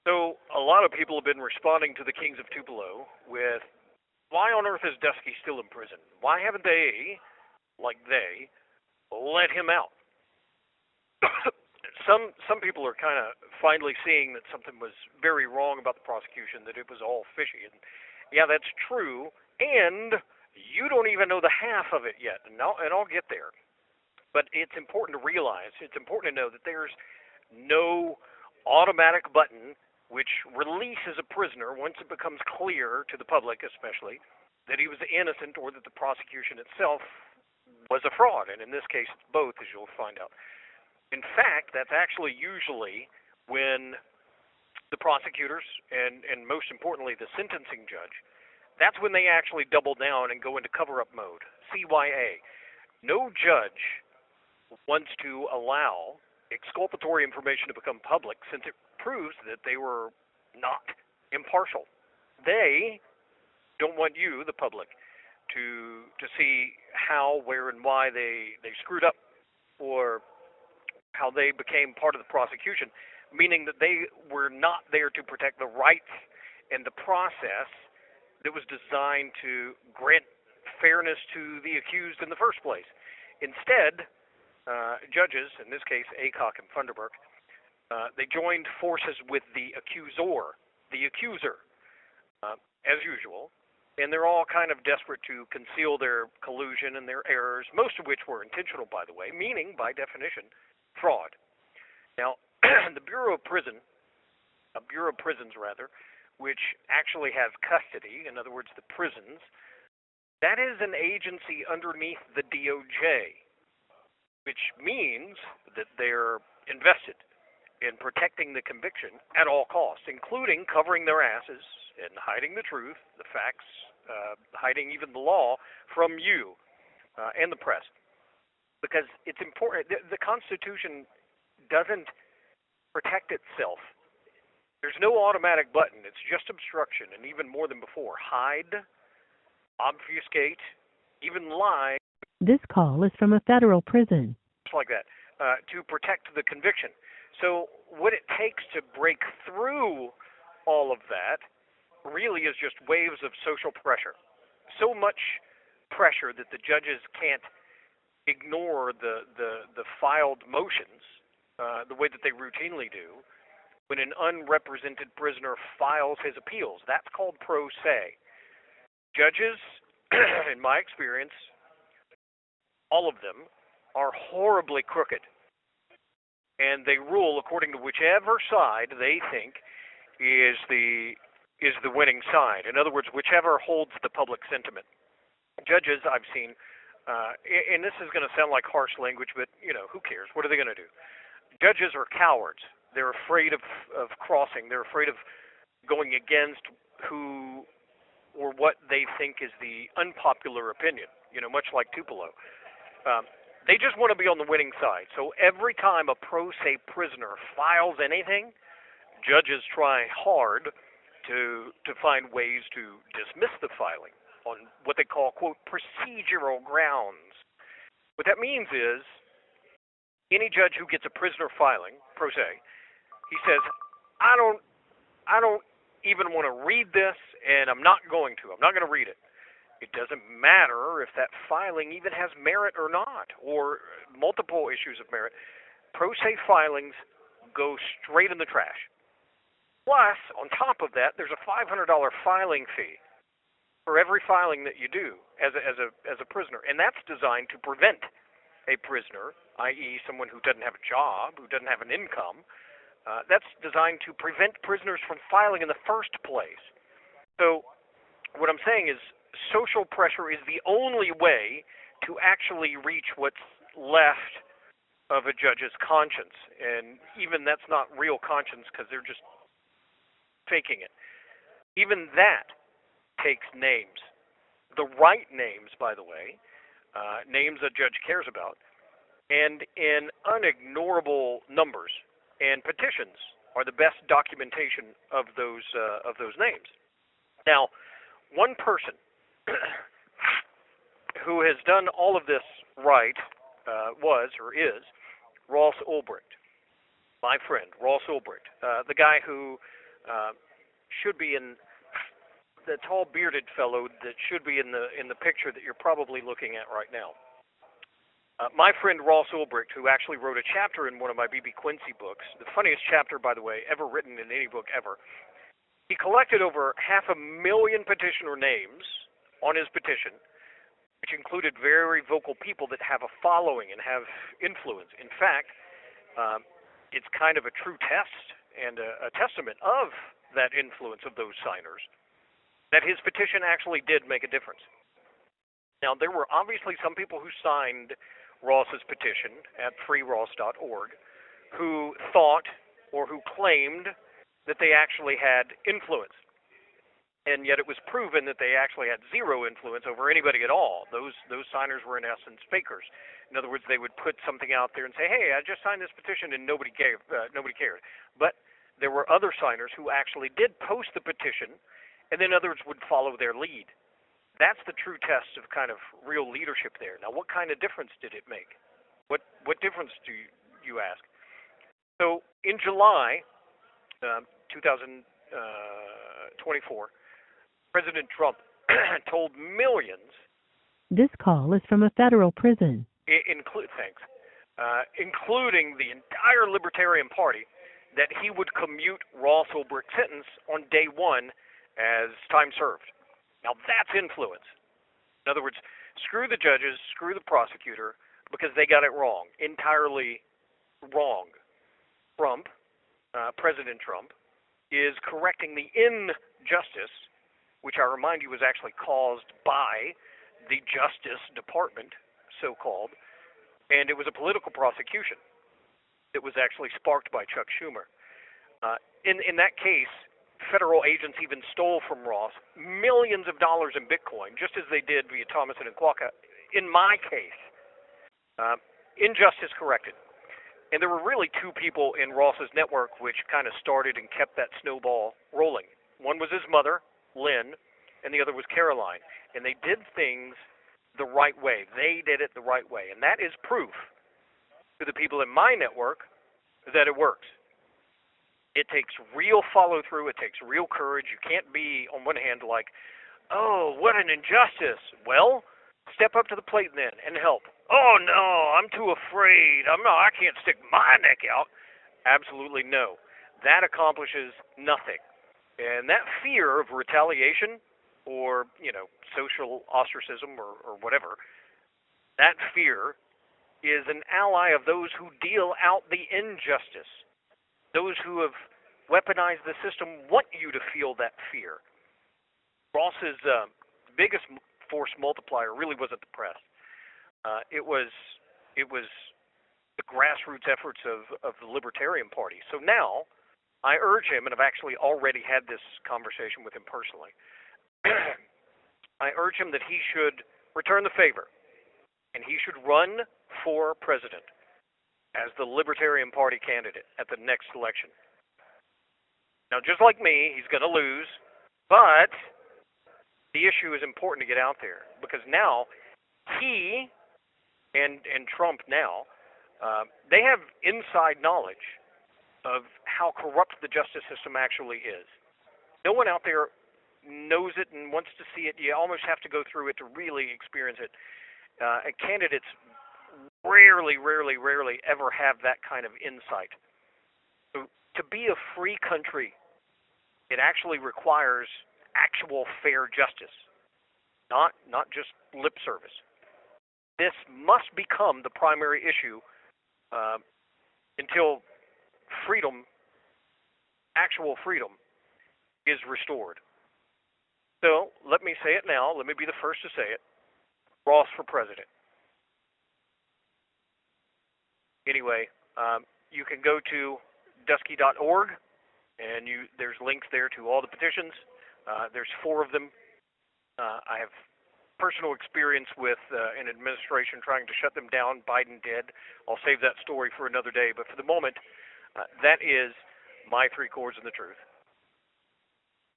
So a lot of people have been responding to the Kings of Tupelo with, why on earth is Dutchske still in prison? Why haven't they, let him out? Some people are kind of finally seeing that something was very wrong about the prosecution, that it was all fishy. And yeah, that's true. And you don't even know the half of it yet. And I'll get there. But it's important to realize, it's important to know that there's no automatic button which releases a prisoner once it becomes clear to the public, especially, that he was innocent or that the prosecution itself was a fraud. And in this case, it's both, as you'll find out. In fact, that's actually usually when the prosecutors and most importantly the sentencing judge, that's when they actually double down and go into cover-up mode, CYA. No judge wants to allow exculpatory information to become public since it proves that they were not impartial. They don't want you, the public, to see how, where, and why they screwed up or how they became part of the prosecution, meaning that they were not there to protect the rights and the process that was designed to grant fairness to the accused in the first place. Instead, judges, in this case Aycock and Funderburk, they joined forces with the accuser, as usual, and they're all kind of desperate to conceal their collusion and their errors, most of which were intentional, by the way, meaning, by definition, fraud. Now, the Bureau of Prisons, which actually has custody, in other words, the prisons, that is an agency underneath the DOJ, which means that they're invested in protecting the conviction at all costs, including covering their asses and hiding the truth, the facts, hiding even the law from you and the press. Because it's important. The Constitution doesn't protect itself. There's no automatic button. It's just obstruction, and even more than before, hide, obfuscate, even lie. This call is from a federal prison. Like that, to protect the conviction. So what it takes to break through all of that really is just waves of social pressure. So much pressure that the judges can't ignore the filed motions the way that they routinely do when an unrepresented prisoner files his appeals. That's called pro se. Judges, in my experience, all of them, are horribly crooked. And they rule according to whichever side they think is the winning side. In other words, whichever holds the public sentiment. Judges I've seen, and this is going to sound like harsh language, but, who cares? What are they going to do? Judges are cowards. They're afraid of crossing. They're afraid of going against who or what they think is the unpopular opinion, much like Tupelo. They just want to be on the winning side. So every time a pro se prisoner files anything, judges try hard to find ways to dismiss the filing on what they call, quote, procedural grounds. What that means is any judge who gets a prisoner filing, pro se, he says, I don't even want to read this, and I'm not going to. I'm not going to read it. It doesn't matter if that filing even has merit or not, or multiple issues of merit. Pro se filings go straight in the trash. Plus, on top of that, there's a $500 filing fee for every filing that you do as a prisoner, and that's designed to prevent a prisoner, i.e. someone who doesn't have a job, who doesn't have an income. That's designed to prevent prisoners from filing in the first place. So what I'm saying is social pressure is the only way to actually reach what's left of a judge's conscience. And even that's not real conscience because they're just faking it. Even that takes names. The right names, by the way, names a judge cares about, and in unignorable numbers. And petitions are the best documentation of those names. Now, one person who has done all of this right was or is Ross Ulbricht, my friend Ross Ulbricht, the guy who uh, should be in the tall bearded fellow that should be in the picture that you're probably looking at right now. My friend Ross Ulbricht, who actually wrote a chapter in one of my B.B. Quincy books, the funniest chapter, by the way, ever written in any book ever, he collected over 500,000 petitioner names on his petition, which included very vocal people that have a following and have influence. In fact, it's kind of a true test and a testament of that influence of those signers, that his petition actually did make a difference. Now, there were obviously some people who signed Ross's petition at freeross.org who thought or who claimed that they actually had influence. And yet it was proven that they actually had zero influence over anybody at all. Those signers were in essence fakers. In other words, they would put something out there and say, "Hey, I just signed this petition," and nobody cared. But there were other signers who actually did post the petition, and then others would follow their lead. That's the true test of kind of real leadership there. Now, what kind of difference did it make? What difference do you ask? So in July 2024, President Trump told millions. This call is from a federal prison. Including the entire Libertarian Party, that he would commute Ross Ulbricht's sentence on day one as time served. Now that's influence. In other words, screw the judges, screw the prosecutor, because they got it wrong, entirely wrong. President Trump, is correcting the injustice, which I remind you was actually caused by the Justice Department, so-called, and it was a political prosecution that was actually sparked by Chuck Schumer. In that case, federal agents even stole from Ross millions of dollars in Bitcoin, just as they did via Thomason and Quokka. In my case, injustice corrected. And there were really two people in Ross's network which kind of started and kept that snowball rolling. One was his mother, Lynn, and the other was Caroline. And they did things the right way. They did it the right way. And that is proof to the people in my network that it works. It takes real follow-through. It takes real courage. You can't be, on one hand, like, "Oh, what an injustice." Well, step up to the plate then and help. "Oh, no, I'm too afraid. I can't stick my neck out." Absolutely no. That accomplishes nothing. And that fear of retaliation or, social ostracism or whatever, that fear is an ally of those who deal out the injustice. Those who have weaponized the system want you to feel that fear. Ross's biggest force multiplier really wasn't the press. It was the grassroots efforts of the Libertarian Party. So now, I urge him, and I've actually already had this conversation with him personally, I urge him that he should return the favor, and he should run for president as the Libertarian Party candidate at the next election. Now, just like me, he's going to lose, but the issue is important to get out there, because now he and Trump now, they have inside knowledge of how corrupt the justice system actually is. No one out there knows it and wants to see it. You almost have to go through it to really experience it. And candidates rarely ever have that kind of insight. So to be a free country, it actually requires actual fair justice, not just lip service. This must become the primary issue until freedom, actual freedom, is restored. So let me say it now. Let me be the first to say it. Ross for president. Anyway, you can go to Dutchske.org, and there's links there to all the petitions. There's 4 of them. I have personal experience with an administration trying to shut them down. Biden did. I'll save that story for another day. But for the moment, that is my 3 chords and the truth.